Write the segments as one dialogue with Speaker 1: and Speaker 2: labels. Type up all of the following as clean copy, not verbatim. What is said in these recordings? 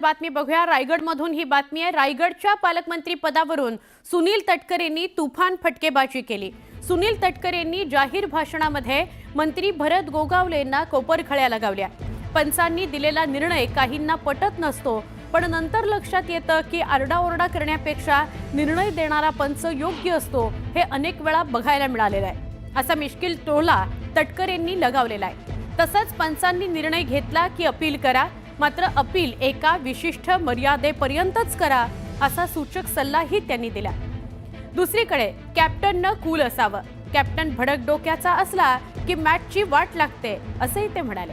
Speaker 1: बातमी बघूया. रायगडमधून ही बातमी आहे. रायगडच्या पालकमंत्री पदावरून सुनील तटकरेंनी तुफान फटकेबाजी केली. सुनील तटकरेंनी जाहीर भाषणामध्ये मंत्री भरत गोगावलेंना कोपरखळ्या लगावल्या. पंचांनी दिलेला निर्णय काहींना पटत नसतो, पण नंतर लक्षात येतं की आरडाओरडा करण्यापेक्षा निर्णय देणारा पंच योग्य असतो, हे अनेक वेळा बघायला मिळालेलं आहे. असा मिश्किल टोला तटकरेंनी लगावलेला आहे. तसंच पंचांनी निर्णय घेतला की अपील करा, मात्र अपील एका विशिष्ट मर्यादेपर्यंतच करा, असा सूचक सल्लाही त्यांनी दिला. दुसरीकडे कॅप्टननं कूल असावं. कॅप्टन भडक डोक्याचा असला की मॅचची वाट लागते, असंही ते म्हणाले.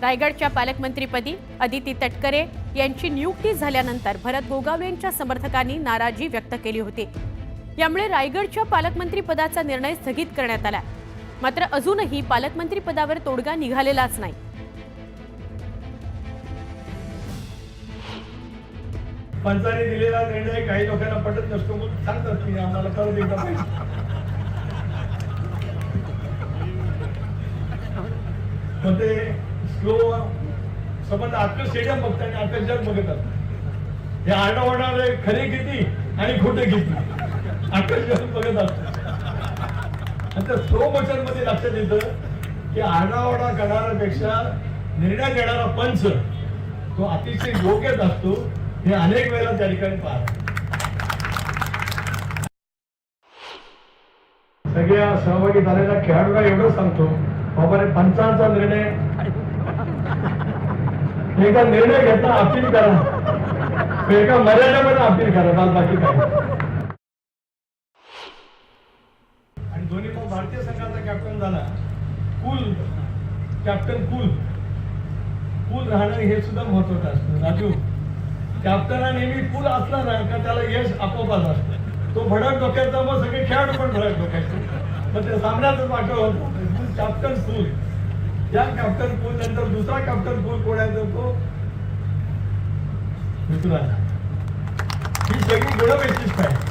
Speaker 1: रायगडच्या पालकमंत्रीपदी अदिती तटकरे यांची नियुक्ती झाल्यानंतर भरत गोगावलेंच्या समर्थकांनी नाराजी व्यक्त केली होती. यामुळे रायगडच्या पालकमंत्री पदाचा निर्णय स्थगित करण्यात आला. मात्र अजूनही पालकमंत्री पदावर तोडगा निघालेलाच नाही.
Speaker 2: पंचांनी दिलेला निर्णय काही लोकांना पटत नसतो म्हणून सांगतात की आम्हाला करू दे का मग ते स्लो संबंध आजचं स्टेडियम बघतात आणि आजचं जग बघत असतात. हे आरडाओरडा खरे किती आणि खोटे किती आजचं जग बघत असतात. आणि त्या स्लो मोशन मध्ये लक्षात येतं की आरडाओरडा करणाऱ्यापेक्षा निर्णय देणारा पंच तो अतिशय योग्यच असतो. हे अनेक वेळेला त्या ठिकाणी पाहतो. सगळ्या सहभागी झालेल्या खेळाडूला एवढं सांगतो, बाबा रे पंचांचा निर्णय एका निर्णय घेता अपील करा, एका मर्यादेमध्ये अपील करा, बाकी काय. आणि धोनी मग भारतीय संघाचा कॅप्टन झाला. कूल कॅप्टन कूल राहणं हे सुद्धा महत्वाचं असतं. राजू कॅप्टन नेहमी कूल असला ना का त्याला यश आपोआपच असतं. तो भडक डोक्याचा मग सगळे खेळाडू पण भडक डोक्याचे, मग ते सामन्यातच वाटत होतं. कॅप्टन कूल, या कॅप्टन कूल नंतर दुसरा कॅप्टन कूल कोणाचा तो मिथुन. ही सगळी गुणवैशिष्ट्य आहे.